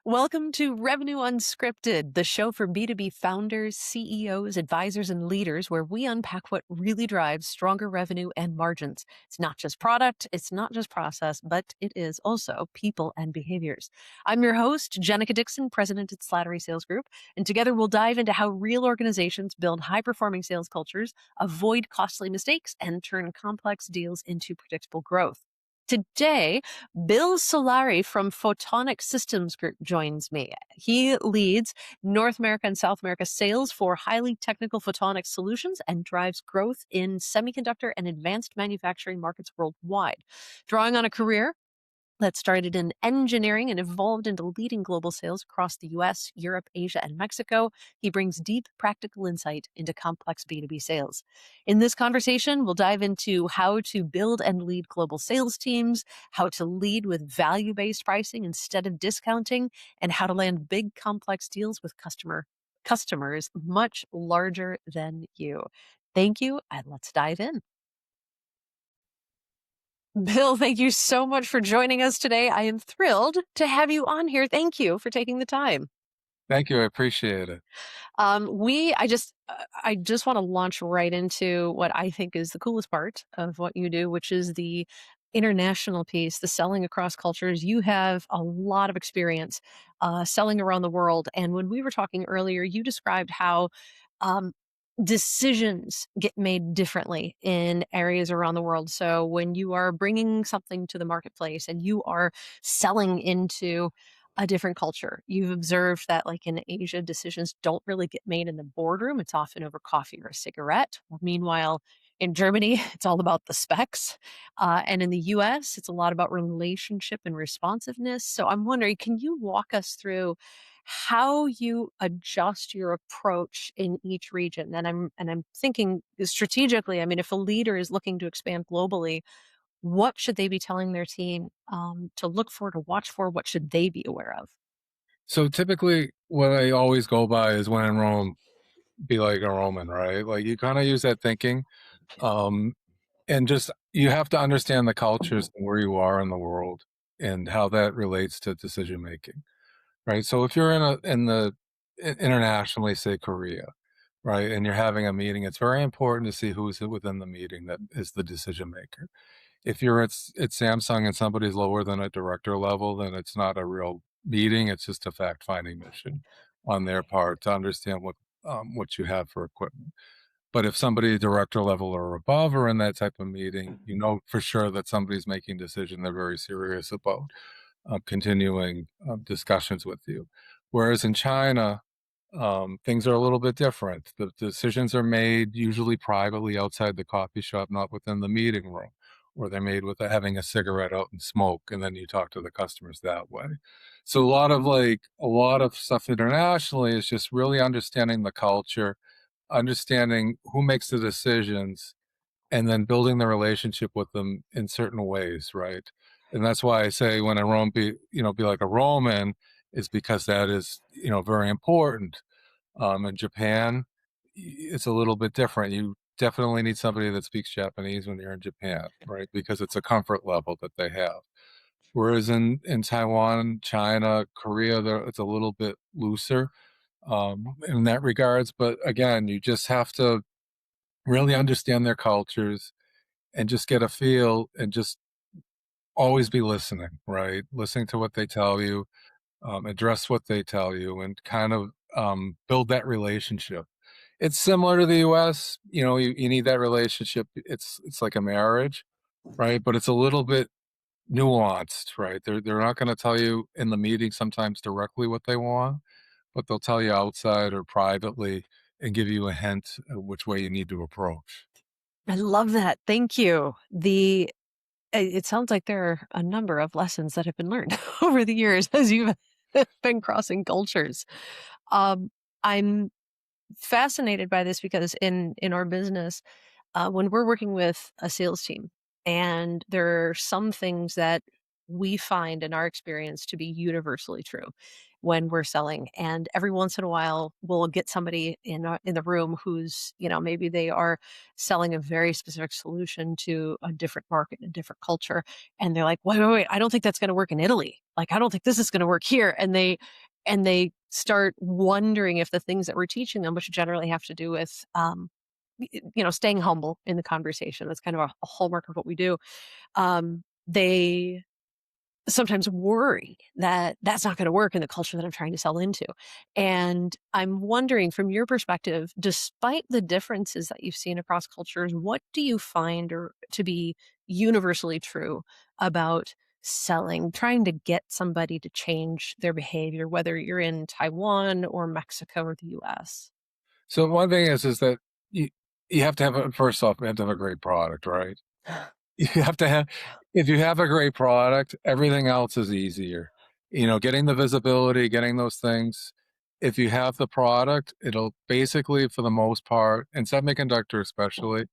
Welcome to Revenue Unscripted, the show for B2B founders, CEOs, advisors, and leaders, where we unpack what really drives stronger revenue and margins. It's not just product, it's not just process, but it is also people and behaviors. I'm your host, Jennica Dixon, president at Solari Sales Group, and together we'll dive into how real organizations build high-performing sales cultures, avoid costly mistakes, and turn complex deals into predictable growth. Today, Bill Solari from Photonic Systems Group joins me. He leads North America and South America sales for highly technical photonic solutions and drives growth in semiconductor and advanced manufacturing markets worldwide. Drawing on a career that started in engineering and evolved into leading global sales across the US, Europe, Asia, and Mexico, he brings deep practical insight into complex B2B sales. In this conversation, we'll dive into how to build and lead global sales teams, how to lead with value-based pricing instead of discounting, and how to land big complex deals with customers much larger than you. Thank you, and let's dive in. Bill, thank you so much for joining us today. I am thrilled to have you on here. Thank you for taking the time. Thank you. I appreciate it. I just want to launch right into what I think is the coolest part of what you do, which is the international piece, the selling across cultures. You have a lot of experience selling around the world. And when we were talking earlier, you described how um, decisions get made differently in areas around the world. So when you are bringing something to the marketplace and you are selling into a different culture, you've observed that, like in Asia, decisions don't really get made in the boardroom. It's often over coffee or a cigarette. Meanwhile, in Germany, it's all about the specs. And in the US, it's a lot about relationship and responsiveness. So I'm wondering, can you walk us through how you adjust your approach in each region? And I'm thinking strategically. I mean, if a leader is looking to expand globally, what should they be telling their team to look for, to watch for? What should they be aware of? So typically, what I always go by is when in Rome, be like a Roman, right? Like you kind of use that thinking, um, and just you have to understand the cultures and where you are in the world and how that relates to decision making, right? So if you're internationally, say Korea, right, and you're having a meeting, it's very important to see who's within the meeting that is the decision maker. If you're at Samsung and somebody's lower than a director level, then it's not a real meeting. It's just a fact-finding mission on their part to understand what you have for equipment. But if somebody director level or above are in that type of meeting, you know for sure that somebody's making decision. They're very serious about continuing discussions with you. Whereas in China, things are a little bit different. The decisions are made usually privately outside the coffee shop, not within the meeting room, or they're made with having a cigarette out and smoke, and then you talk to the customers that way. So a lot of stuff internationally is just really understanding the culture, understanding who makes the decisions, and then building the relationship with them in certain ways, right? And that's why I say when a Rome be like a Roman, is because that is very important. In Japan, it's a little bit different. You definitely need somebody that speaks Japanese when you're in Japan, right? Because it's a comfort level that they have. Whereas in Taiwan, China, Korea, it's a little bit looser in that regards. But again, you just have to really understand their cultures and just get a feel and just always be listening, right? Listening to what they tell you, address what they tell you, and kind of build that relationship. It's similar to the U.S. You need that relationship. It's like a marriage, right? But it's a little bit nuanced, right? They're not going to tell you in the meeting sometimes directly what they want, but they'll tell you outside or privately and give you a hint of which way you need to approach. I love that. Thank you. It sounds like there are a number of lessons that have been learned over the years as you've been crossing cultures. Um, I'm fascinated by this because in our business, when we're working with a sales team, and there are some things that we find in our experience to be universally true. when we're selling. And every once in a while, we'll get somebody in the room who's, maybe they are selling a very specific solution to a different market, a different culture, and they're like, "Wait, wait, wait! I don't think that's going to work in Italy. Like, I don't think this is going to work here." And they start wondering if the things that we're teaching them, which generally have to do with, staying humble in the conversation. That's kind of a hallmark of what we do. They sometimes worry that that's not going to work in the culture that I'm trying to sell into. And I'm wondering, from your perspective, despite the differences that you've seen across cultures, what do you find or to be universally true about selling, trying to get somebody to change their behavior, whether you're in Taiwan or Mexico or the US? So one thing is that you you have to have first off, you have to have a great product, right? You have to have if you have a great product, everything else is easier. Getting the visibility, getting those things. If you have the product, it'll basically, for the most part, and semiconductor especially,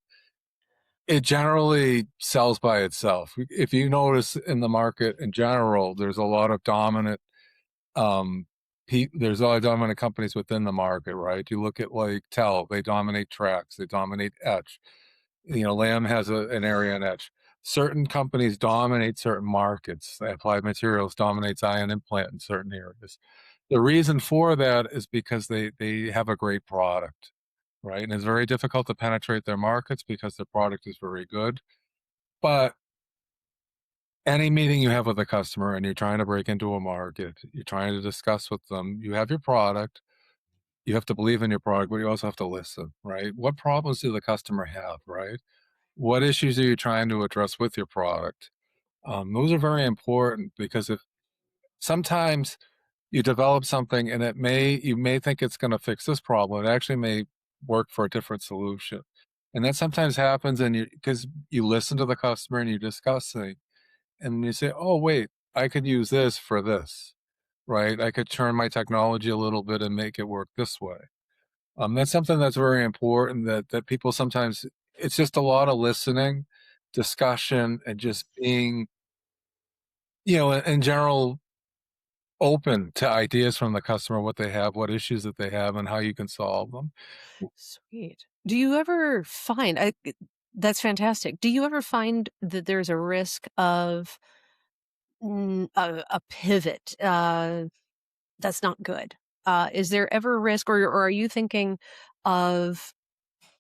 it generally sells by itself. If you notice in the market in general, there's a lot of dominant um, there's a lot of dominant companies within the market, right? You look at like Tel, they dominate tracks, they dominate etch. Lam has an area in etch. Certain companies dominate certain markets. Applied Materials dominates ion implant in certain areas. The reason for that is because they have a great product, right? And it's very difficult to penetrate their markets because their product is very good. But any meeting you have with a customer and you're trying to break into a market, you're trying to discuss with them, you have your product, you have to believe in your product, but you also have to listen, right? What problems do the customer have, right? What issues are you trying to address with your product? Those are very important because if sometimes you develop something and you may think it's going to fix this problem, it actually may work for a different solution. And that sometimes happens because you listen to the customer and you discuss things and you say, oh, wait, I could use this for this, right? I could turn my technology a little bit and make it work this way. That's something that's very important that people sometimes, it's just a lot of listening, discussion, and just being, in general, open to ideas from the customer, what they have, what issues that they have, and how you can solve them. Sweet. Do you ever find that's fantastic. Do you ever find that there's a risk of a pivot that's not good? Is there ever a risk, or are you thinking of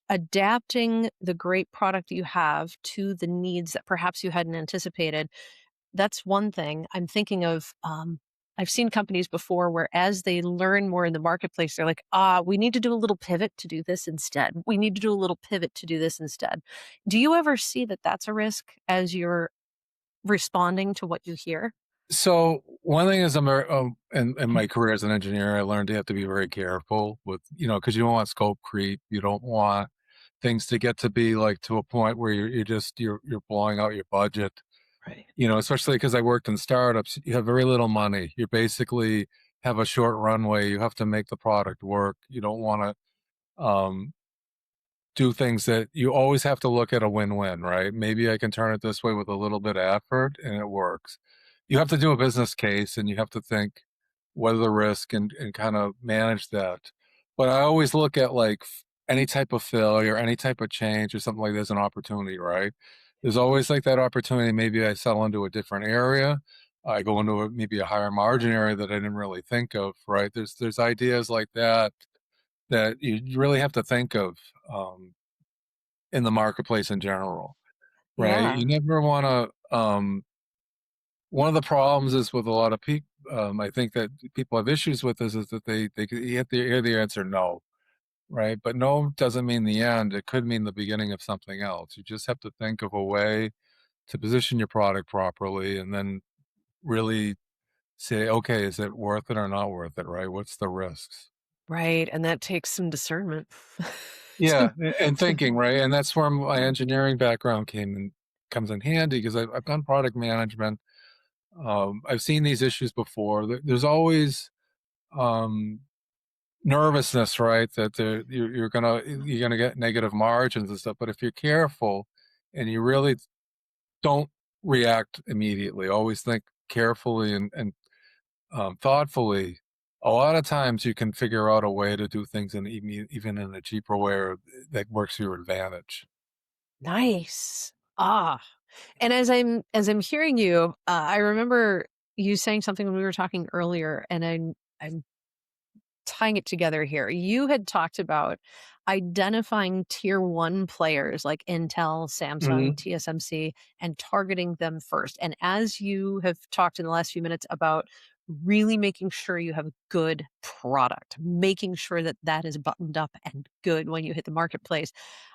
adapting the great product you have to the needs that perhaps you hadn't anticipated? That's one thing. I'm thinking of, I've seen companies before where as they learn more in the marketplace, they're like, we need to do a little pivot to do this instead. We need to do a little pivot to do this instead. Do you ever see that that's a risk as you're responding to what you hear? So one thing is, in my career as an engineer, I learned you have to be very careful with, because you don't want scope creep. You don't want things to get to be like to a point where you're blowing out your budget. Right. Especially because I worked in startups, you have very little money. You basically have a short runway. You have to make the product work. You don't want to do things that you always have to look at a win-win, right? Maybe I can turn it this way with a little bit of effort and it works. You have to do a business case and you have to think what are the risk and kind of manage that. But I always look at like any type of failure, any type of change or something like this, an opportunity, right? There's always like that opportunity. Maybe I sell into a different area. I go into maybe a higher margin area that I didn't really think of, right? There's ideas like that that you really have to think of um, in the marketplace in general, right? Yeah. You never want to. One of the problems is with a lot of people. I think that people have issues with this is that they you have to hear the answer no, right? But no doesn't mean the end. It could mean the beginning of something else. You just have to think of a way to position your product properly, and then really say, okay, is it worth it or not worth it? Right? What's the risks? Right. And that takes some discernment. Yeah, To- and to- thinking, right? And that's where my engineering background comes in handy because I've done product management. I've seen these issues before. There's always um, nervousness, right? That you're gonna get negative margins and stuff. But if you're careful and you really don't react immediately, always think carefully and thoughtfully. a lot of times you can figure out a way to do things in even in a cheaper way or that works to your advantage. Nice. Ah, and as I'm hearing you, I remember you saying something when we were talking earlier, and I'm tying it together here. You had talked about identifying tier 1 players like Intel, Samsung, Mhm. TSMC, and targeting them first. And as you have talked in the last few minutes about really making sure you have a good product, making sure that that is buttoned up and good when you hit the marketplace,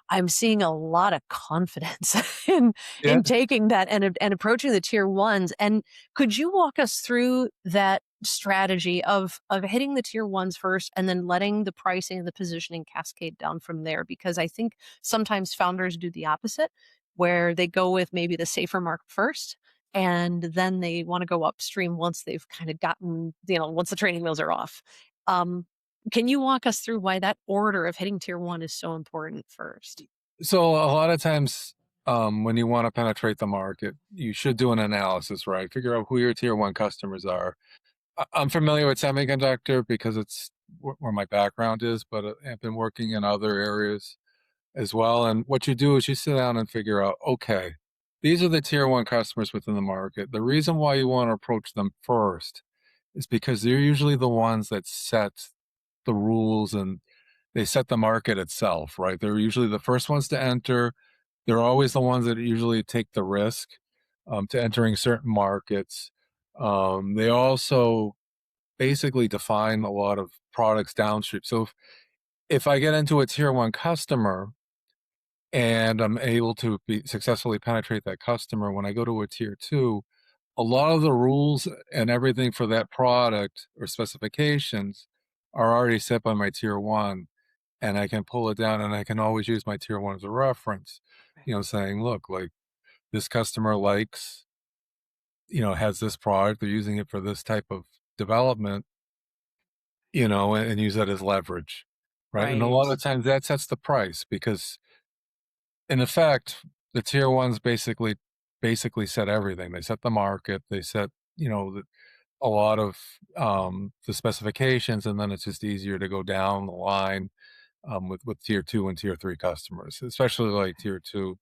I'm seeing a lot of confidence Yeah. in taking that and approaching the tier 1s. And could you walk us through that strategy of hitting the tier 1s first and then letting the pricing and the positioning cascade down from there? Because I think sometimes founders do the opposite, where they go with maybe the safer market first, and then they wanna go upstream once they've kinda gotten, once the training wheels are off. Um, can you walk us through why that order of hitting tier 1 is so important first? So a lot of times, when you want to penetrate the market, you should do an analysis, right? Figure out who your tier one customers are. I'm familiar with semiconductor because it's where my background is, but I've been working in other areas as well. And what you do is you sit down and figure out, okay, these are the tier one customers within the market. The reason why you want to approach them first is because they're usually the ones that set the rules and they set the market itself, right? They're usually the first ones to enter. They're always the ones that usually take the risk to entering certain markets. They also basically define a lot of products downstream. So if I get into a tier one customer and I'm able to successfully penetrate that customer, when I go to a tier two, a lot of the rules and everything for that product or specifications are already set by my tier one, and I can pull it down and I can always use my tier one as a reference, Right. saying, look, like this customer likes, has this product, they're using it for this type of development, and use that as leverage, right? And a Right. lot of times that sets the price because in effect, the tier ones basically set everything. They set the market, they set, a lot of the specifications, and then it's just easier to go down the line with tier two and tier three customers, especially like tier two,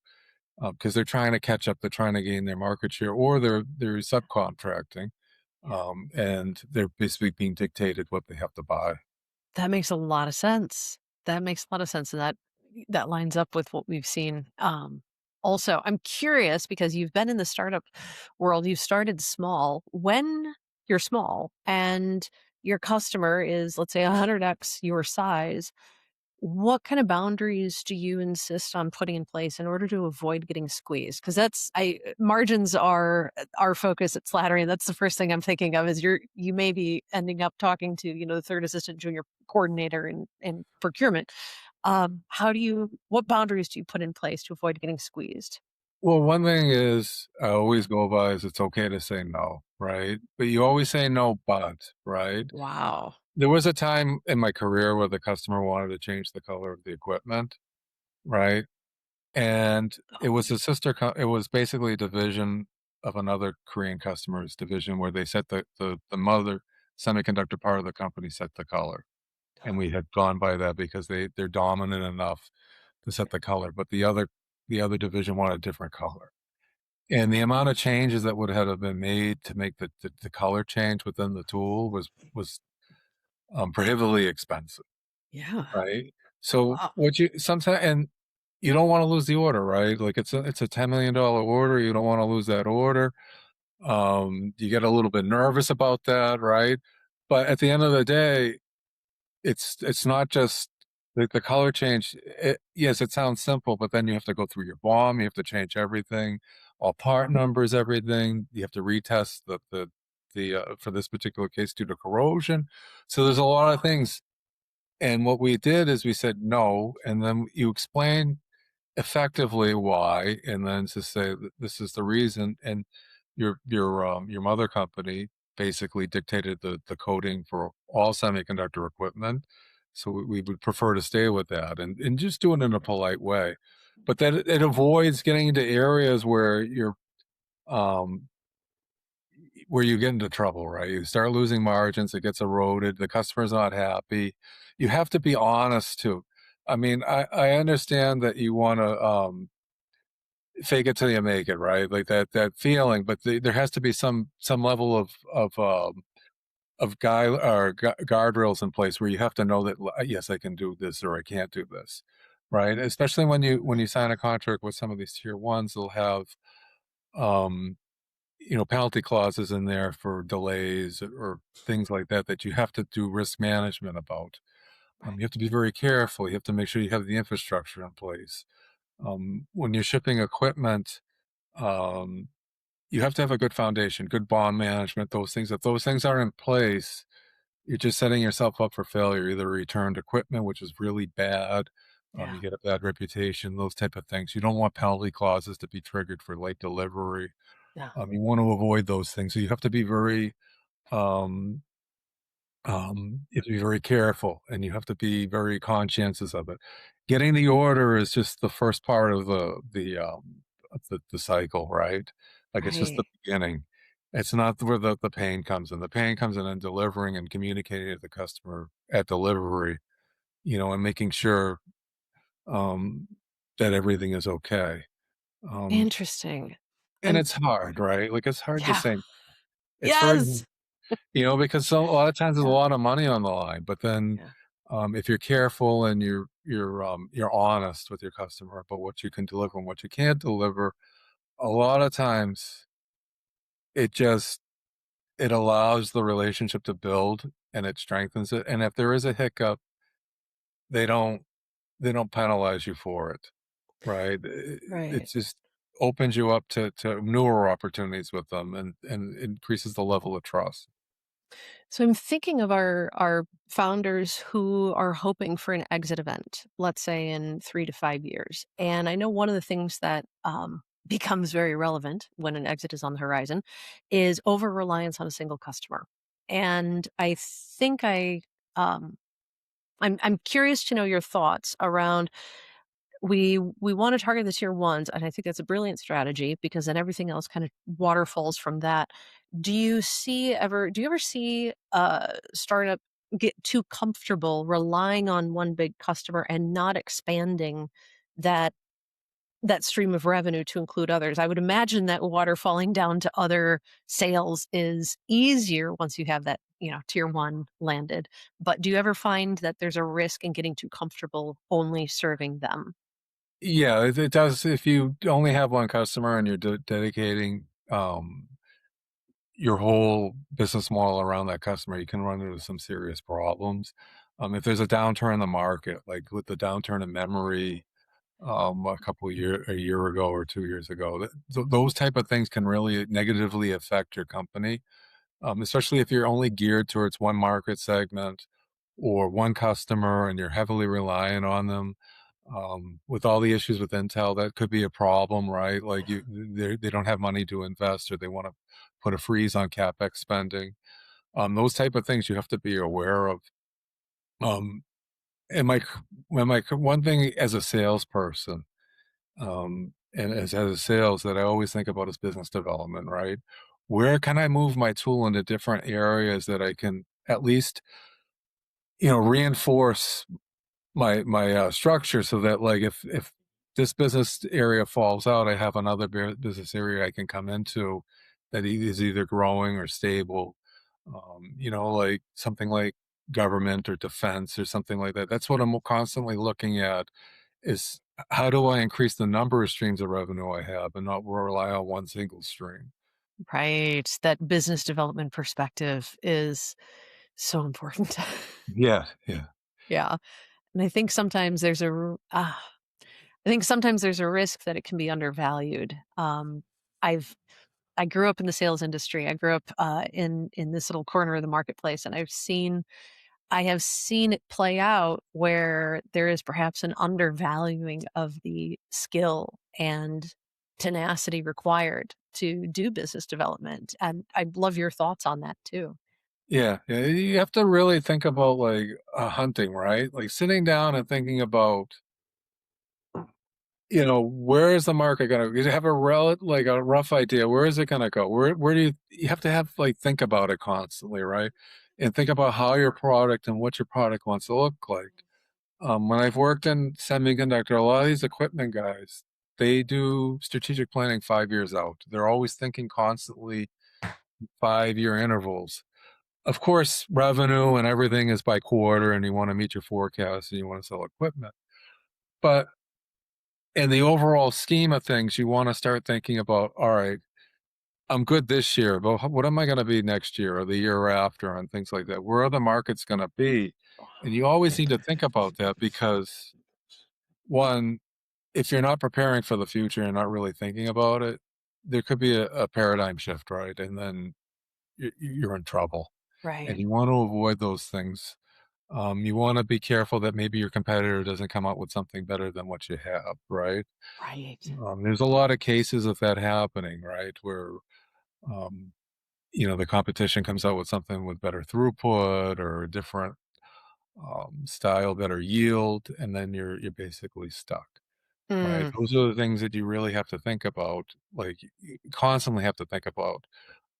because they're trying to catch up, they're trying to gain their market share, or they're subcontracting, Yeah. and they're basically being dictated what they have to buy. That makes a lot of sense. That makes a lot of sense, and that lines up with what we've seen. Also, I'm curious because you've been in the startup world, you started small. When you're small and your customer is, let's say, 100x your size, what kind of boundaries do you insist on putting in place in order to avoid getting squeezed? Because that's I margins are our focus at Slattery, and that's the first thing I'm thinking of is you may be ending up talking to, the third assistant junior coordinator in procurement. What boundaries do you put in place to avoid getting squeezed? Well, one thing is I always go by is it's okay to say no, right? But you always say no, but, right? Wow. There was a time in my career where the customer wanted to change the color of the equipment, right? And it Oh, was a it was basically a division of another Korean customer's division where they set the mother semiconductor part of the company set the color. And we had gone by that because they're dominant enough to set the color, but the other division wanted a different color. And the amount of changes that would have been made to make the color change within the tool was prohibitively expensive, yeah. right? So Wow. what you sometimes and you don't want to lose the order, right? Like it's a $10 million order. You don't want to lose that order. You get a little bit nervous about that, right? But at the end of the day, it's not just the color change. Yes, it sounds simple, but then you have to go through your BOM. You have to change everything, all part numbers, everything. You have to retest the for this particular case due to corrosion. So there's a lot of things. And what we did is we said no, and then you explain effectively why, and then to say that this is the reason. And your mother company basically dictated the coding for all semiconductor equipment. So we would prefer to stay with that and just do it in a polite way. But that it avoids getting into areas where um where you get into trouble, right? You start losing margins, it gets eroded, the customer's not happy. You have to be honest too. I mean, I understand that you wanna, fake it till you make it, right? Like that feeling, but there has to be some level of guardrails in place where you have to know that, yes, I can do this or I can't do this, right? Especially when you sign a contract with some of these tier ones, they'll have, um, penalty clauses in there for delays or things like that that you have to do risk management about. Right. You have to be very careful. You have to make sure you have the infrastructure in place. When you're shipping equipment, um, you have to have a good foundation, good bond management, those things. If those things are in place, you're just setting yourself up for failure. Either returned equipment, which is really bad, Yeah. you get a bad reputation, those type of things. You don't want penalty clauses to be triggered for late delivery. Yeah. You want to avoid those things. So you have to be very, um, you have to be very careful, and you have to be very conscientious of it. Getting the order is just the first part of the cycle, right? Like, it's just the Right. beginning. It's not where the pain comes in. The pain comes in delivering and communicating to the customer at delivery, and making sure, um, that everything is okay. Um, Interesting. and I'm it's hard, right? Like, it's hard to Yeah. say. It's very, Yes. because a lot of times there's a Yeah. lot of money on the line, but then, Yeah. if you're careful and you're honest with your customer about what you can deliver and what you can't deliver, a lot of times it just it allows the relationship to build and it strengthens it. And if there is a hiccup, they don't they don't penalize you for it, right? It Right. just opens you up to newer opportunities with them and increases the level of trust. So I'm thinking of our founders who are hoping for an exit event, let's say in 3 to 5 years. And I know one of the things that becomes very relevant when an exit is on the horizon is over reliance on a single customer. And I think um, I'm curious to know your thoughts around we want to target the tier ones, and I think that's a brilliant strategy because then everything else kind of waterfalls from that. Do you ever see a startup get too comfortable relying on one big customer and not expanding that that stream of revenue to include others? I would imagine that waterfalling down to other sales is easier once you have that, tier one landed. But do you ever find that there's a risk in getting too comfortable only serving them? Yeah, it does. If you only have one customer and you're dedicating, your whole business model around that customer, you can run into some serious problems. If there's a downturn in the market, like with the downturn in memory, a year ago or 2 years ago, those type of things can really negatively affect your company, especially if you're only geared towards one market segment or one customer and you're heavily reliant on them. With all the issues with Intel, that could be a problem, right? Like they don't have money to invest, or they want to put a freeze on capex spending. Those type of things you have to be aware of. Um, and one thing as a salesperson, and as a sales that I always think about is business development, right? Where can I move my tool into different areas that I can at least, reinforce my structure so that, like, if this business area falls out, I have another business area I can come into that is either growing or stable. Like something like government or defense or something like that. That's what I'm constantly looking at is how do I increase the number of streams of revenue I have and not rely on one single stream? Right. That business development perspective is so important. Yeah, yeah. Yeah. And I think sometimes there's a risk that it can be undervalued. I've I grew up in the sales industry. I grew up in this little corner of the marketplace, and I have seen it play out where there is perhaps an undervaluing of the skill and tenacity required to do business development. And I love your thoughts on that too. Yeah, yeah, you have to really think about, like, hunting, right? Like, sitting down and thinking about, where is the market gonna, you have like a rough idea, where is it gonna go? Where do you have to have, like, think about it constantly, right? And think about how your product and what your product wants to look like. When I've worked in semiconductor, a lot of these equipment guys, they do strategic planning 5 years out. They're always thinking constantly 5-year intervals. Of course, revenue and everything is by quarter, and you wanna meet your forecast, and you wanna sell equipment. But in the overall scheme of things, you wanna start thinking about, "Alright, I'm good this year, but what am I gonna be next year or the year after?" And things like that. Where are the markets gonna be? And you always need to think about that because, 1, if you're not preparing for the future and not really thinking about it, there could be a paradigm shift, right? And then you're in trouble, and Right. you want to avoid those things. You want to be careful that maybe your competitor doesn't come out with something better than what you have, right? Right. There's a lot of cases of that happening, right? Where um, the competition comes out with something with better throughput or a different style, better yield, and then you're basically stuck. Right, Mm, those are the things that you really have to think about, like, you constantly have to think about,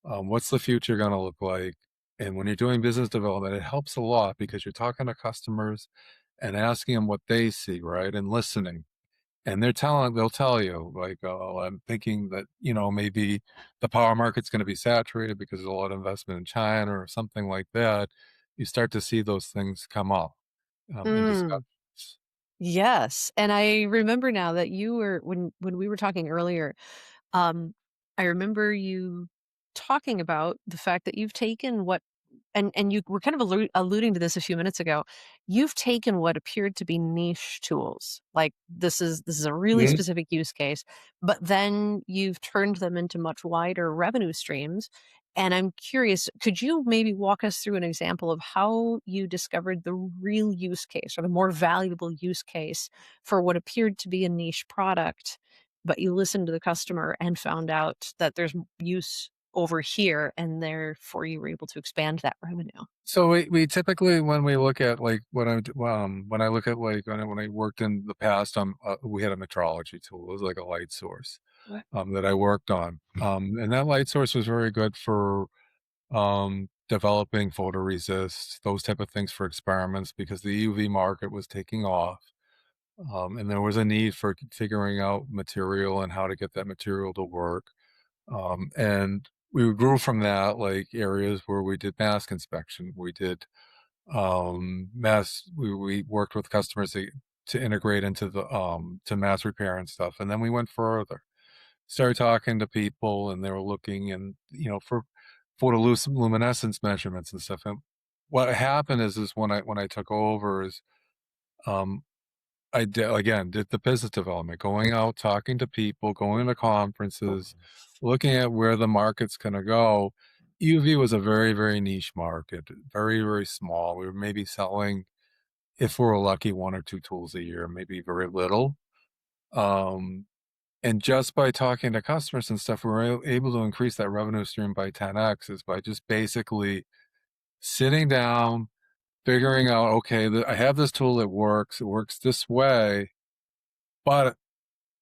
what's the future gonna look like? And when you're doing business development, it helps a lot because you're talking to customers and asking them what they see, right, and listening. And they'll tell you, like, "Oh, I'm thinking that, maybe the power market's gonna be saturated because there's a lot of investment in China," or something like that. You start to see those things come up, in mm. discussions. Yes, and I remember now that you were when we were talking earlier, um, I remember you talking about the fact that you've taken what and you were kind of alluding to this a few minutes ago. You've taken what appeared to be niche tools, like this is a really Mhm. specific use case, but then you've turned them into much wider revenue streams. And I'm curious, could you maybe walk us through an example of how you discovered the real use case or the more valuable use case for what appeared to be a niche product, but you listened to the customer and found out that there's use over here, and therefore you were able to expand that revenue. So we typically, when we look at, like, when I look at, like, when I worked in the past, we had a metrology tool. It was like a light source, Right. that I worked on, and that light source was very good for, developing photoresist, those type of things for experiments because the UV market was taking off, and there was a need for figuring out material and how to get that material to work, and we grew from that, like, areas where we did mask inspection, we did mass we worked with customers to integrate into the to mass repair and stuff, and then we went further, started talking to people, and they were looking, and for photoluminescence measurements and stuff. And what happened is when I took over is, um I did the business development, going out, talking to people, going to conferences, looking at where the market's gonna go. UV was a very, very niche market, very, very small. We were maybe selling, if we're lucky, 1 or 2 tools a year, maybe very little. Um, and just by talking to customers and stuff, we were able to increase that revenue stream by 10x is by just basically sitting down, figuring out, "Okay, I have this tool, it works this way, but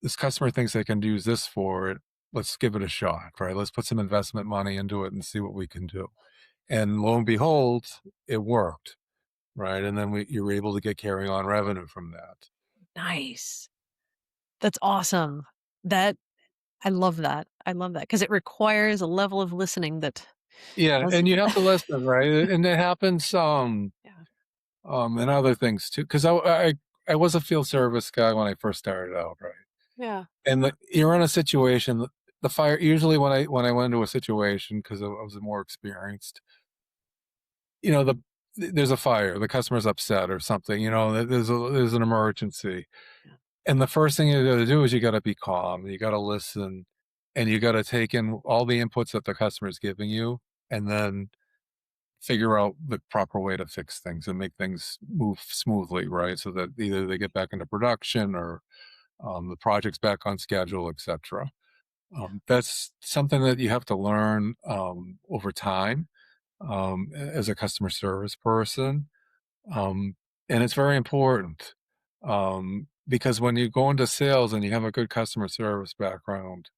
this customer thinks they can use this for it. Let's give it a shot, right? Let's put some investment money into it and see what we can do." And lo and behold, it worked, right? And then you were able to get carry on revenue from that. Nice. That's awesome. That I love that. I love that because it requires a level of listening that Yeah, doesn't. and you have to listen, right? And it happens, Yeah. and other things too. Because I was a field service guy when I first started out, right? Yeah. And you're in a situation. The fire usually when I went into a situation because I was more experienced. You know, there's a fire, the customer's upset or something. There's an emergency, Yeah. and the first thing you got to do is you got to be calm. You got to listen, and you got to take in all the inputs that the customer is giving you, and then figure out the proper way to fix things and make things move smoothly, right? So that either they get back into production or the project's back on schedule, etc. That's something that you have to learn over time as a customer service person, and it's very important. because when you go into sales and you have a good customer service background,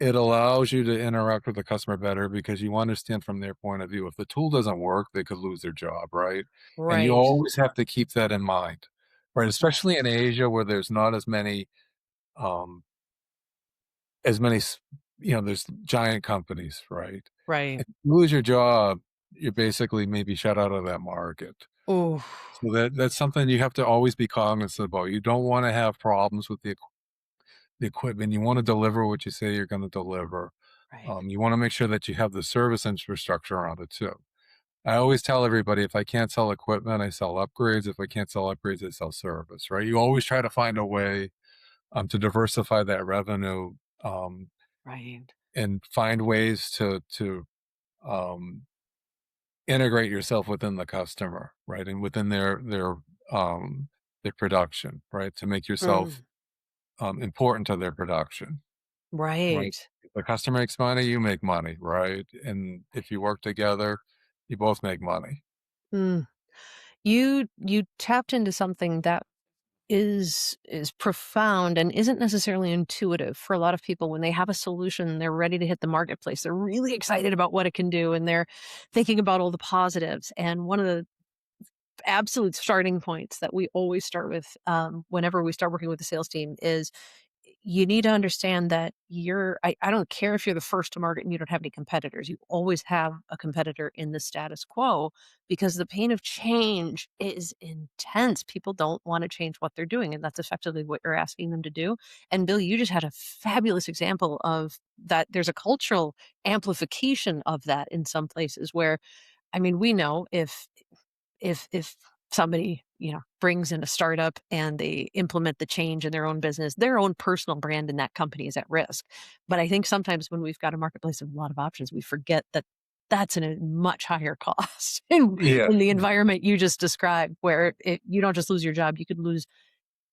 it allows you to interact with the customer better because you understand from their point of view. If the tool doesn't work, they could lose their job, right? And you Right. always have to keep that in mind, right? Especially in Right. Asia where there's not um, as many, there's giant companies, right? Right. If you lose your job, you're basically maybe shut out of that market. Oh, So that's something you have to always be cognizant about. You don't want to have problems with the equipment. You want to deliver what you say you're going to deliver. right. You want to make sure that you have the service infrastructure around it too. I always tell everybody if I can't sell equipment, I sell upgrades. If I can't sell upgrades, I sell service, right? You always try to find a way to diversify that revenue, um, Right. and find ways to um, integrate yourself within the customer, right, and within their production, right, to make yourself Mm, important to their production, right. right. If the customer makes money, you make money, right, and if you work together, you both make money. Mm. You tapped into something that is profound and isn't necessarily intuitive for a lot of people. When they have a solution, they're ready to hit the marketplace. They're really excited about what it can do and they're thinking about all the positives. And one of the absolute starting points that we always start with, whenever we start working with the sales team, is you need to understand that I don't care if you're the first to market and you don't have any competitors. You always have a competitor in the status quo because the pain of change is intense. People don't want to change what they're doing. And that's effectively what you're asking them to do. And Bill, you just had a fabulous example of that. There's a cultural amplification of that in some places where, I mean, we know if somebody, brings in a startup and they implement the change in their own business, their own personal brand in that company is at risk. But I think sometimes when we've got a marketplace of a lot of options, we forget that that's in a much higher cost Yeah, in the environment you just described, where you don't just lose your job, you could lose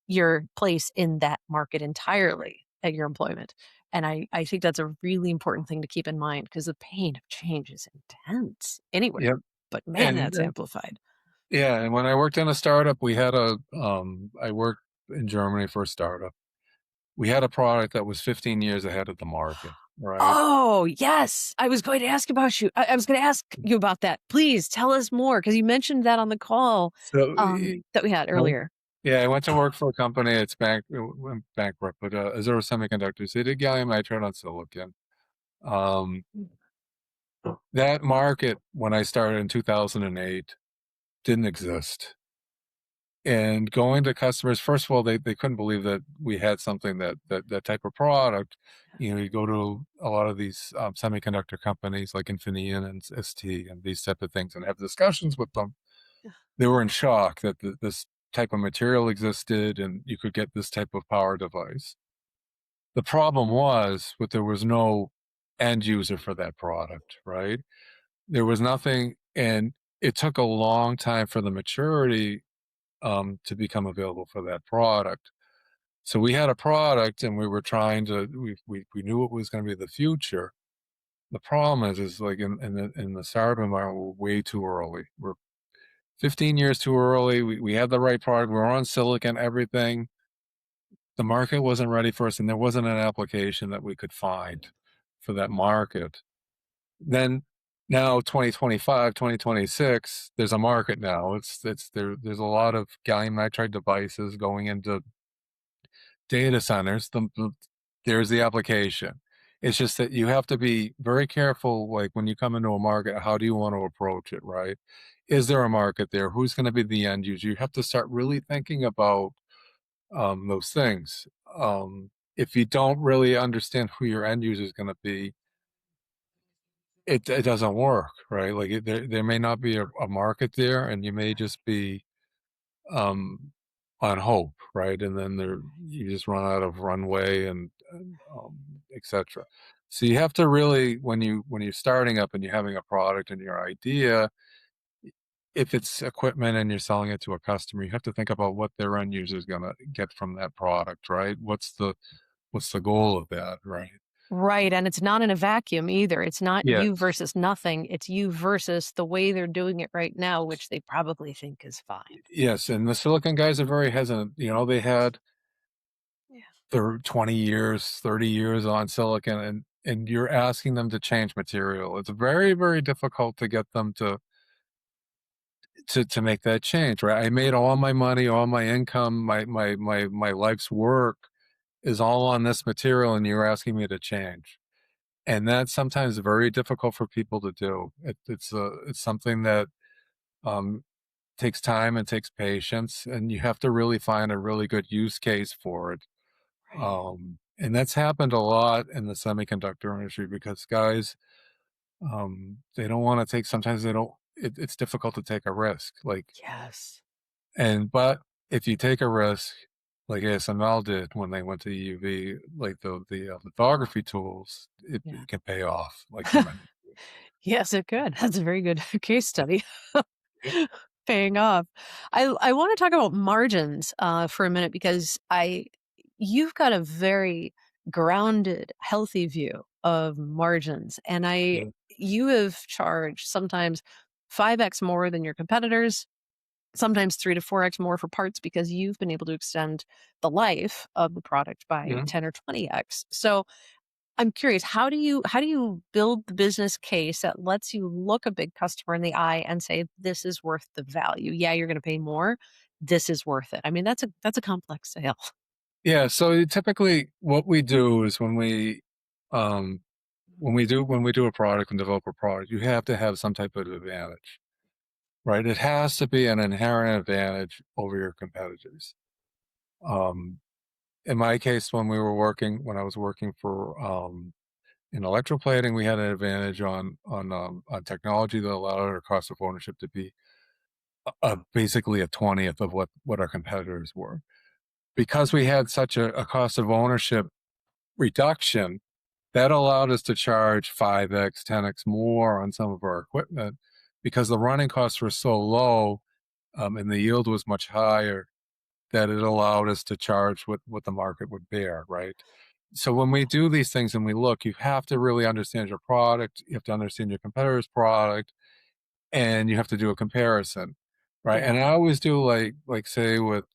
your place in that market entirely at your employment. And I think that's a really important thing to keep in mind because the pain of change is intense anywhere. yep, But man, and that's amplified. yeah, and when I worked in a startup, I worked in Germany for a startup. We had a product that was 15 years ahead of the market, right? Oh, yes. I was going to ask about you. I was going to ask you about that. Please tell us more because you mentioned that on the call So, that we had I earlier. yeah, I went to work for a company, it's went bankrupt, but, Azure Semiconductors, they did gallium nitride on silicon. Um, that market, when I started in 2008, didn't exist. And going to customers, first of all, they couldn't believe that we had something that type of product. You go to a lot of these, semiconductor companies like Infineon and ST and these type of things and have discussions with them. They were in shock that this type of material existed and you could get this type of power device. The problem was that there was no end user for that product, right? There was nothing, and it took a long time for the maturity to become available for that product. So we had a product, and we were trying to. We knew it was going to be the future. The problem is like in the startup environment, we're way too early. We're 15 years too early. We had the right product. We were on silicon, everything. The market wasn't ready for us, and there wasn't an application that we could find for that market. Then now 2025, 2026, there's a market now. There's a lot of gallium nitride devices going into data centers. There's the application. It's just that you have to be very careful, like when you come into a market, how do you want to approach it, right? Is there a market there? Who's going to be the end user? You have to start really thinking about those things. If you don't really understand who your end user is going to be, it doesn't work, right? Like there may not be a market there, and you may just be um, on hope, right? And then you just run out of runway and etc. So you have to really, when you're starting up and you're having a product and your idea, if it's equipment and you're selling it to a customer, you have to think about what their end user is going to get from that product, right? What's the goal of that, right? Right. And it's not in a vacuum either. It's not you Yes. versus nothing. It's you versus the way they're doing it right now, which they probably think is fine. Yes, and the silicon guys are very hesitant. They had 20 years, 30 years on silicon, and you're asking them to change material. It's very, very difficult to get them to make that change, right? I made all my money, all my income, my life's work is all on this material, and you're asking me to change. And that's sometimes very difficult for people to do. It's something that um, takes time and takes patience, and you have to really find a really good use case for it. Right. And that's happened a lot in the semiconductor industry because guys, they don't want to take. Sometimes they don't. It's difficult to take a risk. Yes. But if you take a risk, like ASML did when they went to EUV, like the lithography tools, Yeah. it can pay off like tremendous. Yes, it could. That's a very good case study. Yeah. Paying off. I wanna talk about margins, for a minute because I you've got a very grounded, healthy view of margins, and Yeah. you have charged sometimes 5x more than your competitors, sometimes 3 to 4x more for parts because you've been able to extend the life of the product by Yeah. 10 or 20x. So I'm curious, how do you build the business case that lets you look a big customer in the eye and say, "This is worth the value. Yeah, you're gonna pay more. This is worth it." I mean, that's a complex sale. Yeah, so typically what we do is um, when we do a product and develop a product, you have to have some type of advantage, right? It has to be an inherent advantage over your competitors. Um, in my case, when I was working for in electroplating, we had an advantage on technology that allowed our cost of ownership to be basically a 20th of what our competitors were. Because we had such a cost of ownership reduction, that allowed us to charge 5x, 10x more on some of our equipment because the running costs were so low, and the yield was much higher that it allowed us to charge what the market would bear, right? So when we do these things and we look, you have to really understand your product, you have to understand your competitor's product, and you have to do a comparison, right? And Yeah. I always do like say with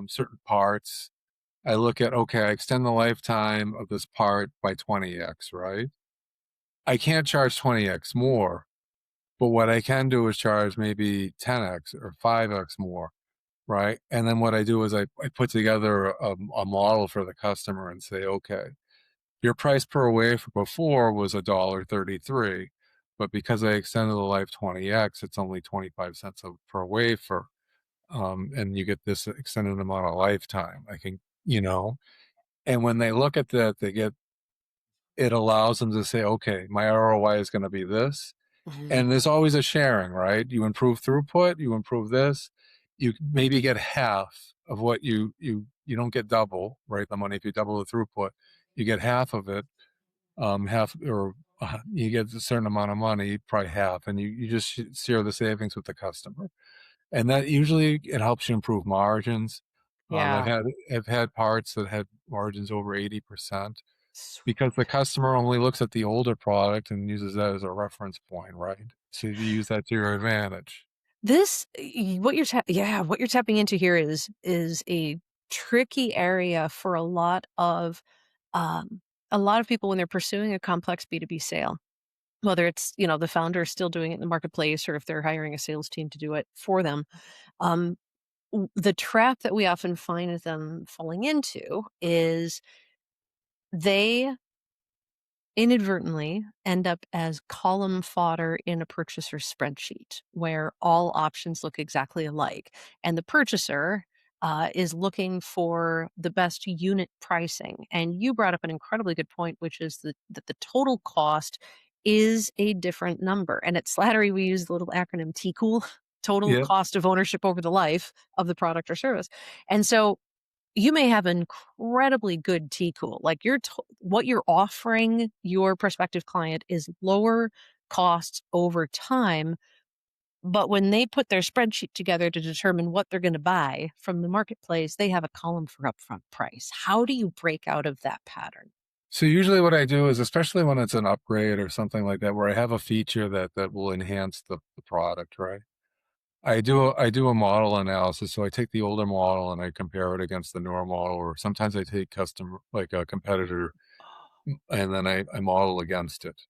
certain parts, I look at, okay, I extend the lifetime of this part by 20x, right? I can't charge 20x more, but what I can do is charge maybe 10x or 5x more, right? And then what I do is I put together a model for the customer and say, okay, your price per wafer before was $1.33, but because I extended the life 20x, it's only 25 cents per wafer. And you get this extended amount of lifetime. I can, you know, and when they look at that, it allows them to say, okay, my ROI is going to be this. Mhm. And there's always a sharing, right? You improve throughput, you improve this, you maybe get half of what you don't get double, right? The money if you double the throughput, you get half of it, half or you get a certain amount of money, probably half, and you just share the savings with the customer. And that usually it helps you improve margins. Yeah. I've had parts that had margins over 80% because the Sweet. customer only looks at the older product and uses that as a reference point, right? So you use that to your advantage. What you're tapping into here is a tricky area for um, a lot of people when they're pursuing a complex B2B sale. Whether it's, the founder still doing it in the marketplace or if they're hiring a sales team to do it for them. Um, the trap that we often find them falling into is they inadvertently end up as column fodder in a purchaser spreadsheet where all options look exactly alike. And the purchaser is looking for the best unit pricing. And you brought up an incredibly good point, which is that the total cost is a different number. And at Slattery, we use the little acronym TCOOL, total Yeah. cost of ownership over the life of the product or service. And so you may have incredibly good tea cool. Like what you're offering your prospective client is lower costs over time. But when they put their spreadsheet together to determine what they're going to buy from the marketplace, they have a column for upfront price. How do you break out of that pattern? So usually what I do is, especially when it's an upgrade or something like that, where I have a feature that will enhance the product, right? I do a model analysis, so I take the older model and I compare it against the newer model, or sometimes I take custom like a competitor, and then I model against it,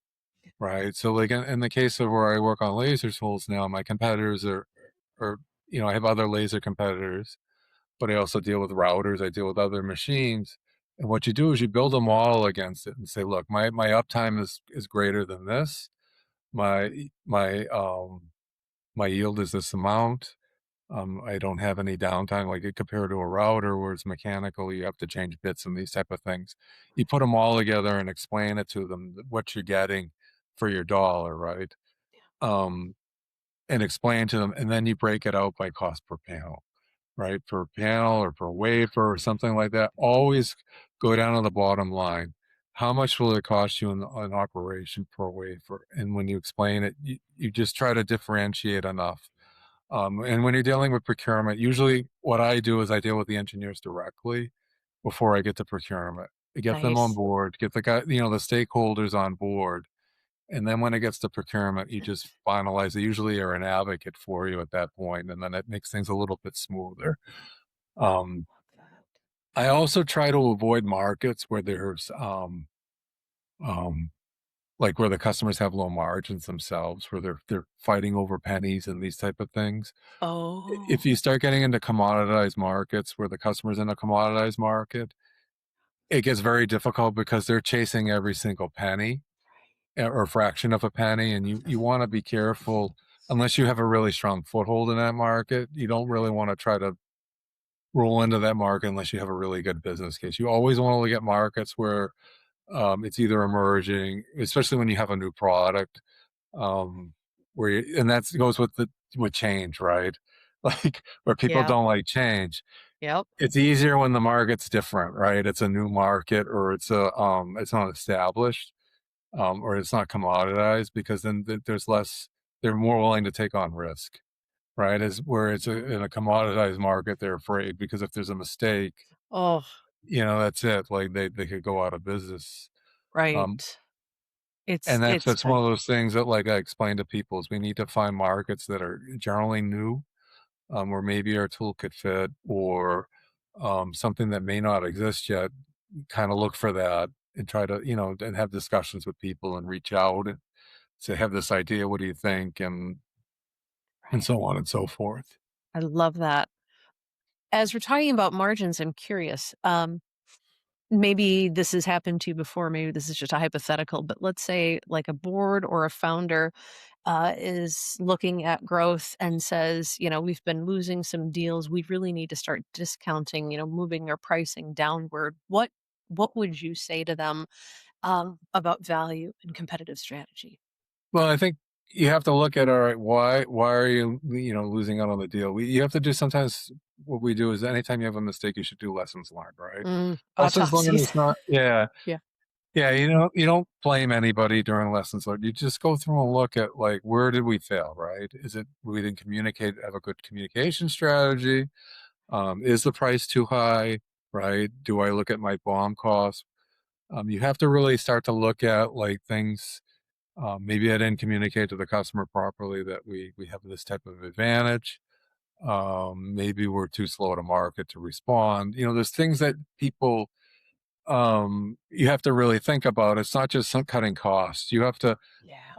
right? So like in the case of where I work on laser tools now, my competitors are I have other laser competitors, but I also deal with routers, I deal with other machines. And what you do is you build a model against it and say, look, my uptime is greater than this. My yield is this amount. I don't have any downtime, like compared to a router where it's mechanical, you have to change bits and these type of things. You put them all together and explain it to them what you're getting for your dollar, right? Um, and explain to them, and then you break it out by cost per panel, right? Per panel or per wafer or something like that. Always go down to the bottom line. How much will it cost you in an operation per wafer? And when you explain it, you just try to differentiate enough. And when you're dealing with procurement, usually what I do is I deal with the engineers directly before I get to procurement. I get them on Nice. board, get the stakeholders on board, and then when it gets to procurement, you just finalize. They usually are an advocate for you at that point, and then it makes things a little bit smoother. Um, I also try to avoid markets where there's um, like where the customers have low margins themselves, where they're fighting over pennies and these type of things. If Oh, you start getting into commoditized markets where the customer's in a commoditized market, it gets very difficult because they're chasing every single penny or fraction of a penny, and you want to be careful. Unless you have a really strong foothold in that market, you don't really want to try to roll into that market unless you have a really good business case. You always want to look at markets where it's either emerging, especially when you have a new product, um, and that goes with change, right? Like where people yeah. don't like change. Yep. It's easier when the market's different, right? It's a new market, or it's not established, or it's not commoditized, because then there's less. They're more willing to take on risk, right? As where in a commoditized market, they're afraid because if there's a mistake, Oh, that's it. Like they could go out of business. Um, right. and that's It's that's one tough. of those things that like I explain to people is we need to find markets that are generally new, where maybe our tool could fit, or something that may not exist yet. Kind of look for that and try to and have discussions with people and reach out and say, have this idea, what do you think, and Right. so on and so forth. I love that. As we're talking about margins, I'm curious. Maybe this has happened to you before. Maybe this is just a hypothetical, but let's say like a board or a founder is looking at growth and says, we've been losing some deals. We really need to start discounting, moving our pricing downward. What would you say to them about value and competitive strategy? Well, I think you have to look at, all right, why are you losing out on the deal? You have to do sometimes. What we do is anytime you have a mistake, you should do lessons learned, right? Lessons learned Autopsies. is not, yeah. Yeah. Yeah, you don't blame anybody during lessons learned. You just go through and look at, like, where did we fail, right? Is it we didn't have a good communication strategy? Is the price too high, right? Do I look at my BOM costs? You have to really start to look at, like, things. Maybe I didn't communicate to the customer properly that we have this type of advantage. Maybe we're too slow to market to respond. There's things that people you have to really think about. It's not just some cutting costs. You have to Yeah.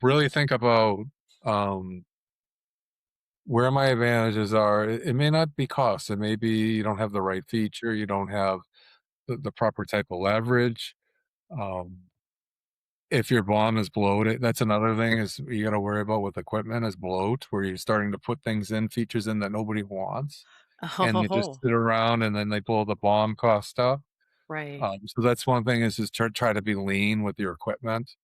really think about um, where my advantages are. It may not be cost. It may be you don't have the right feature. You don't have the proper type of leverage. Um, if your BOM is bloated, that's another thing is you got to worry about with equipment is bloat, where you're starting to put things in, features in that nobody wants, and they just Oh, sit around and then they blow the BOM cost up. right. So that's one thing is just try to be lean with your equipment,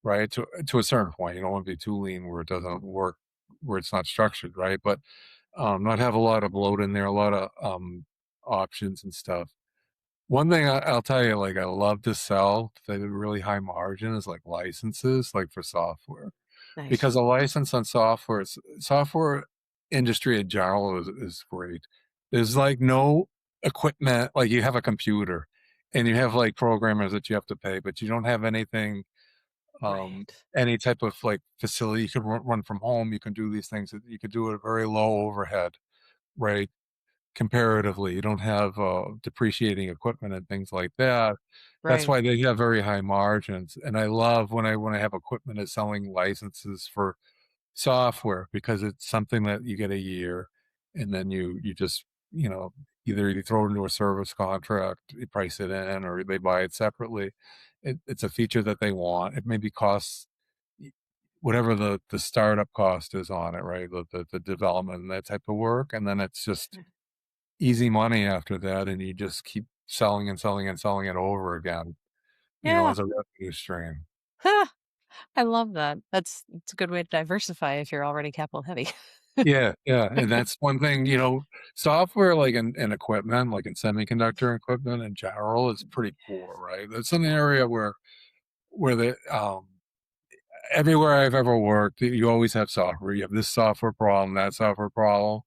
right? To a certain point, you don't want to be too lean where it doesn't work, where it's not structured, right? But not have a lot of bloat in there, a lot of options and stuff. One thing I'll tell you, like I love to sell that are really high margin is like licenses, like for software, Nice. because a license on software industry in general is great. There's like no equipment, like you have a computer and you have like programmers that you have to pay, but you don't have anything Um, Right. any type of like facility you can run from home, you can do these things. You could do it at very low overhead, right? Comparatively, you don't have depreciating equipment and things like that. That's Right. why they have very high margins. And I love when I have equipment is selling licenses for software because it's something that you get a year and then you just, you know, either you throw it into a service contract, you price it in, or they buy it separately. It's a feature that they want. It maybe costs whatever the startup cost is on it, right? The development and that type of work. And then it's just easy money after that. And you just keep selling and selling and selling it over again, you know, Yeah. as a revenue stream. Huh, I love that. It's a good way to diversify if you're already capital heavy. Yeah, yeah, and that's one thing, you know, software, like, in equipment, like in semiconductor equipment in general is pretty poor, right? That's an area where everywhere I've ever worked, you always have software. You have this software problem, that software problem.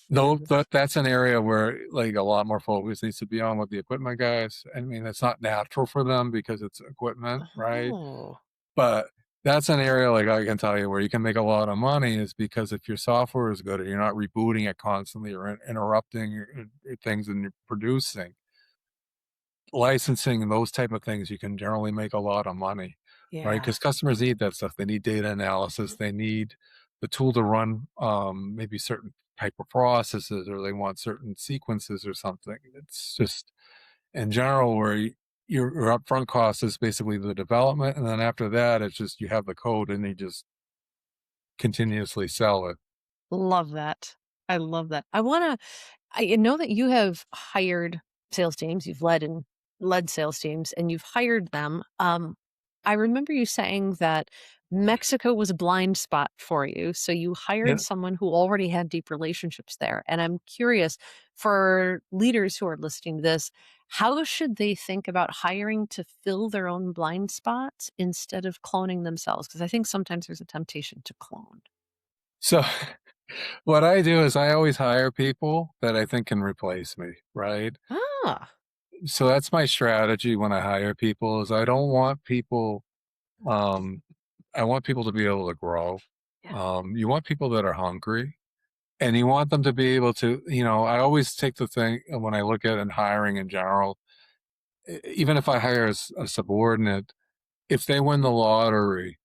No, that's an area where, like, a lot more focus needs to be on with the equipment guys. I mean, it's not natural for them because it's equipment, right? Oh. But that's an area, like, I can tell you where you can make a lot of money is because if your software is good and you're not rebooting it constantly or interrupting things and you're producing, licensing and those type of things, you can generally make a lot of money, right? Yeah. Because customers need that stuff. They need data analysis. They need the tool to run maybe certain type of processes, or they want certain sequences or something. It's just in general where your upfront cost is basically the development, and then after that, it's just you have the code and you just continuously sell it. Love that. I love that. I know that you have hired sales teams, you've led sales teams and you've hired them. I remember you saying that Mexico was a blind spot for you, so you hired Yeah. someone who already had deep relationships there. And I'm curious for leaders who are listening to this, how should they think about hiring to fill their own blind spots instead of cloning themselves? Because I think sometimes there's a temptation to clone. So what I do is I always hire people that I think can replace me, right? Ah, So that's my strategy when I hire people is I don't want people um I want people to be able to grow. yeah, You want people that are hungry and you want them to be able to, you know, I always take the thing when I look at in hiring in general, even if I hire a subordinate, if they win the lottery,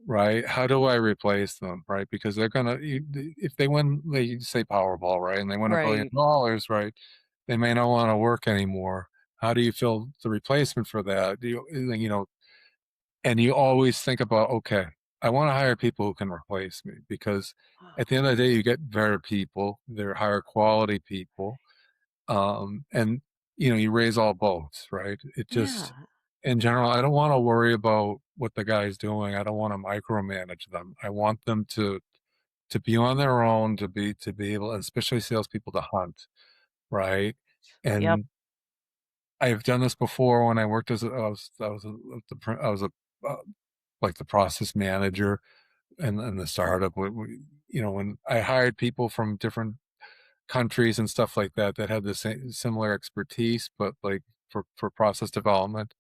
right? How do I replace them, right? Because they're gonna if they win, they say Powerball, right? And they win right. $1 billion, right? They may not want to work anymore. How do you fill the replacement for that? Do you know? And you always think about, okay, I want to hire people who can replace me because at the end of the day, you get better people. They're higher quality people, and you know you raise all boats, right? It just Yeah. in general, I don't want to worry about what the guy's doing. I don't want to micromanage them. I want them to be on their own, to be able, and especially salespeople, to hunt, right? Yep. And I've done this before when I worked as I was a like the process manager and the startup. You know, when I hired people from different countries and stuff like that that had the same similar expertise, but like for process development.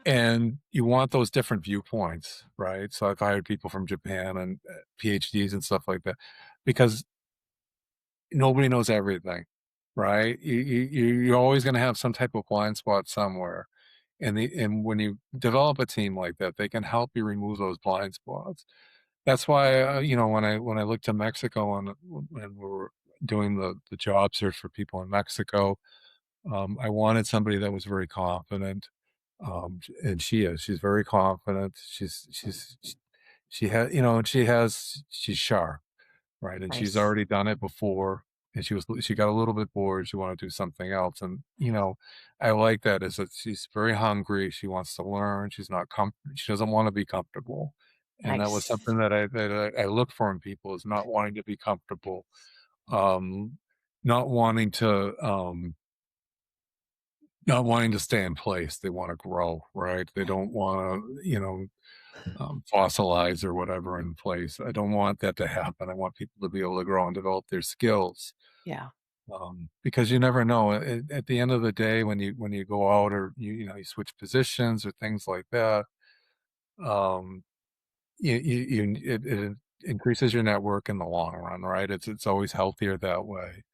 And you want those different viewpoints, right? So I've hired people from Japan and PhDs and stuff like that because nobody knows everything, right? You're always going to have some type of blind spot somewhere. And when you develop a team like that, they can help you remove those blind spots. That's why, you know, when I looked to Mexico and we were doing the job search for people in Mexico, I wanted somebody that was very confident, and she is. She's very confident. She has, you know, and she's sharp, right? And she's Nice. already done it before, and she got a little bit bored. She wanted to do something else, and you know, I like that is that she's very hungry. She wants to learn. She doesn't want to be comfortable, and that was Nice. something that I look for in people is not wanting to be comfortable, um, not wanting to not wanting to stay in place. They wanna grow, right? They don't wanna, you know, fossilize or whatever in place. I don't want that to happen. I want people to be able to grow and develop their skills, Yeah. because you never know. At the end of the day, when you go out or you know, you switch positions or things like that, um, it increases your network in the long run, right? It's always healthier that way.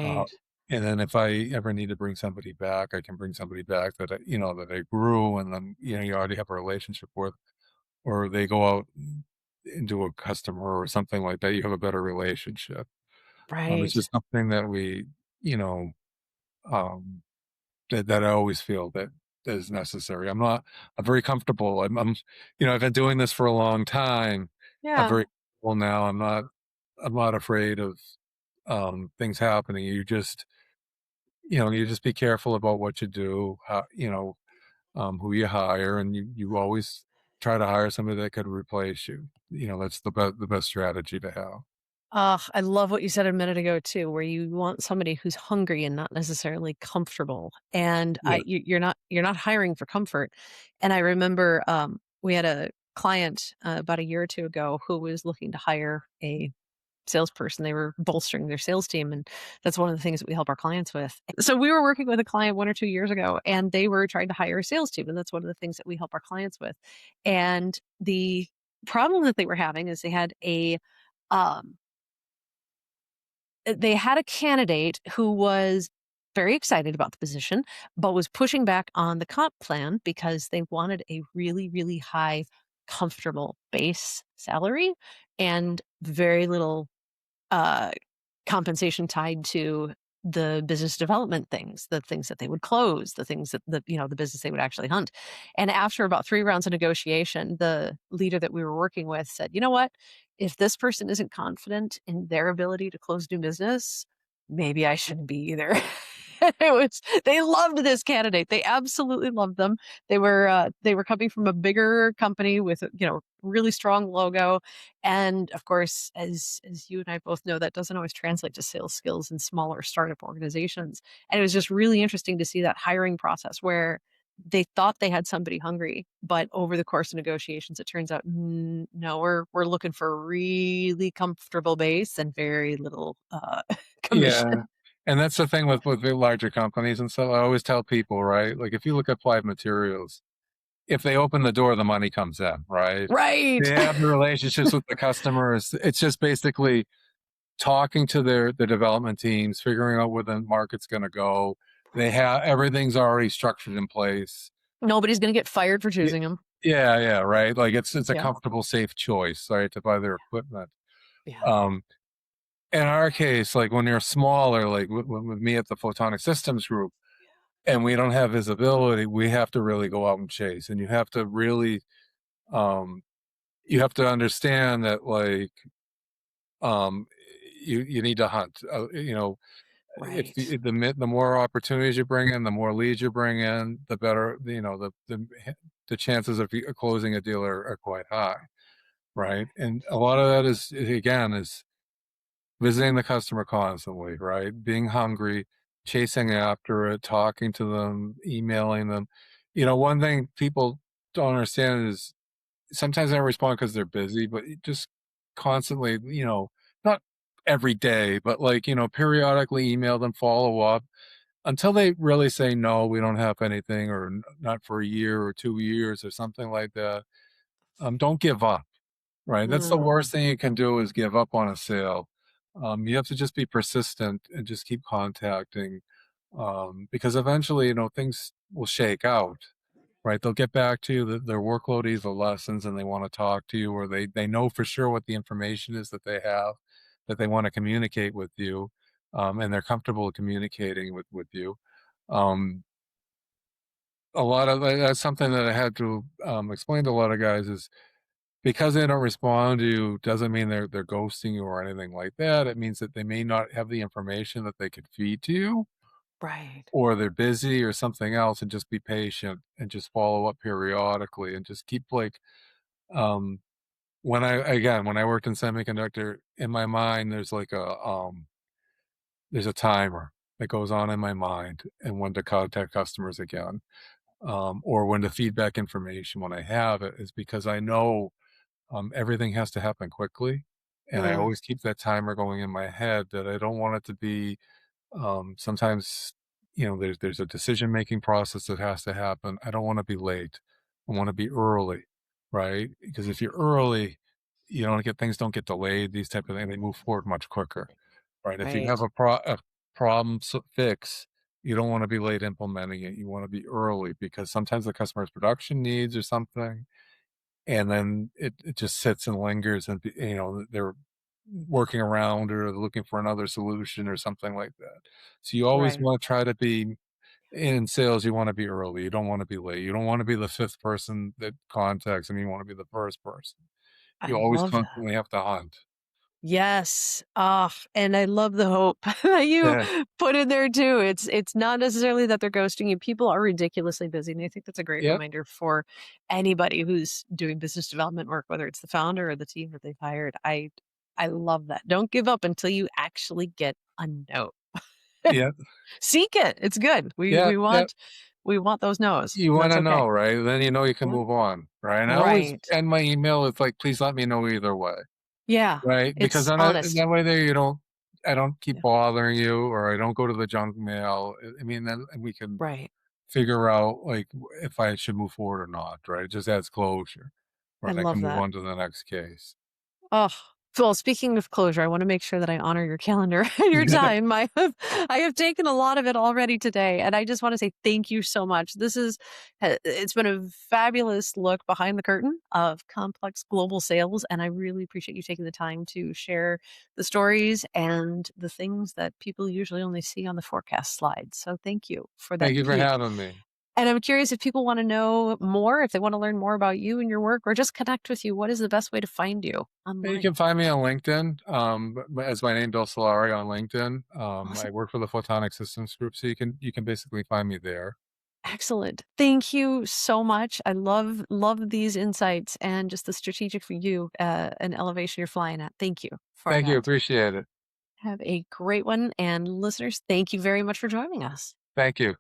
Uh, Right. and then if I ever need to bring somebody back, I can bring somebody back that that I grew and then you already have a relationship with, or they go out into a customer or something like that. You have a better relationship. It's Right. just something that we, you know, um, that I always feel that is necessary. I'm very comfortable. I've been doing this for a long time. I'm Yeah. very comfortable now. I'm not afraid of, things happening. You just be careful about what you do, who you hire, and you always try to hire somebody that could replace you. That's the best strategy to have. I love what you said a minute ago too, where you want somebody who's hungry and not necessarily comfortable. And Yeah. you're not hiring for comfort. And I remember we had a client about a year or two ago who was looking to hire a salesperson. They were bolstering their sales team, and that's one of the things that we help our clients with. So we were working with a client 1 or 2 years ago, and they were trying to hire a sales team, and that's one of the things that we help our clients with. And the problem that they were having is um, they had a candidate who was very excited about the position, but was pushing back on the comp plan because they wanted a really, really high, comfortable base salary and very little uh, compensation tied to the business development things, the things that they would close, the things that the business they would actually hunt. And after about 3 rounds of negotiation, the leader that we were working with said, "You know what? If this person isn't confident in their ability to close new business, maybe I shouldn't be either." They loved this candidate. They absolutely loved them. They were coming from a bigger company with a, really strong logo, and of course, as you and I both know, that doesn't always translate to sales skills in smaller startup organizations. And it was just really interesting to see that hiring process where they thought they had somebody hungry, but over the course of negotiations, it turns out, no, we're looking for a really comfortable base and very little commission. Yeah, and that's the thing with the larger companies and stuff. I always tell people, right? Like, if you look at Applied Materials, if they open the door, the money comes in, right? Right. They have the relationships with the customers. It's just basically talking to their development teams, figuring out where the market's gonna go. They have everything's already structured in place. Nobody's going to get fired for Ye choosing them. Yeah, yeah, right? Like, it's a Yeah. comfortable, safe choice, right, to buy their equipment. Yeah. Um, in our case, like, when you're smaller, like, with me at the Photonic Systems Group, and we don't have visibility, we have to really go out and chase, and you have to really, um you have to understand that, like, um, you need to hunt, if Right. the more opportunities you bring in, the more leads you bring in, the better, the chances of you closing a deal are quite high, right? And a lot of that is, again, is visiting the customer constantly, right? Being hungry, chasing after it, talking to them, emailing them. One thing people don't understand is sometimes they don't respond because they're busy, but just constantly, not every day, but like, periodically email them, follow up until they really say, no, we don't have anything, or not for a year or 2 years or something like that. Don't give up. Right, that's the Mm, worst thing you can do is give up on a sale. You have to just be persistent and just keep contacting, because eventually, things will shake out, right? They'll get back to you, their workload is the lessons, and they wanna talk to you, or they know for sure what the information is that they have, that they wanna communicate with you, and they're comfortable communicating with you. Um, a lot of that's something that I had to, explain to a lot of guys is because they don't respond to you doesn't mean they're ghosting you or anything like that. It means that they may not have the information that they could feed to you, right. or they're busy or something else, and just be patient and just follow up periodically and just keep like, um when I worked in semiconductor, in my mind there's a timer that goes on in my mind, and when to contact customers again, or when to feedback information when I have it, is because I know, everything has to happen quickly, and I Mm, always keep that timer going in my head that I don't want it to be, sometimes, there's a decision-making process that has to happen. I don't wanna be late. I wanna be early, right? Because if you're early, you don't get things don't get delayed, these type of things, they move forward much quicker, right? If you have Right. a problem fix, you don't want to be late implementing it. You want to be early because sometimes the customer's production needs or something, and then it just sits and lingers, and they're working around or looking for another solution or something like that. So you always Right. want to try to be in sales. You want to be early. You don't want to be late. You don't want to be the fifth person that contacts, and you want to be the first person. I You always love that. constantly have to hunt. Yes. Ah, and I love the hope that you Yeah. put in there too. It's not necessarily that they're ghosting you. People are ridiculously busy. And I think that's a great Yep. reminder for anybody who's doing business development work, whether it's the founder or the team that they've hired. I love that. Don't give up until you actually get a no. Yeah. Seek it. It's good. We Yeah. we Yeah. want we want those no's. You And that's wanna okay. know, right? Then you know you can Yeah. move on, right? And I always Right. end my email with, like, "Please let me know either way," Yeah. right? Because It's then honest. that way there I don't keep Yeah. bothering you, or I don't go to the junk mail. I mean, then we can Right. figure out, like, if I should move forward or not, right? It just adds closure, I right? I love can move that. on to the next case. Oh, well, speaking of closure, I wanna make sure that I honor your calendar and your time. I have taken a lot of it already today, and I just wanna say thank you so much. It's been a fabulous look behind the curtain of complex global sales, and I really appreciate you taking the time to share the stories and the things that people usually only see on the forecast slide. So thank you for Thank that you for peek. having me. And I'm curious if people wanna know more, if they wanna learn more about you and your work or just connect with you, what is the best way to find you You online? can find me on LinkedIn, as my name, Bill Solari, on LinkedIn. Awesome. I work for the Photonic Systems Group, so you can basically find me there. Excellent. Thank you so much. I love these insights and just the strategic view, and elevation you're flying at. Thank you for Thank you, that. appreciate it. Have a great one, and listeners, thank you very much for joining us. Thank you.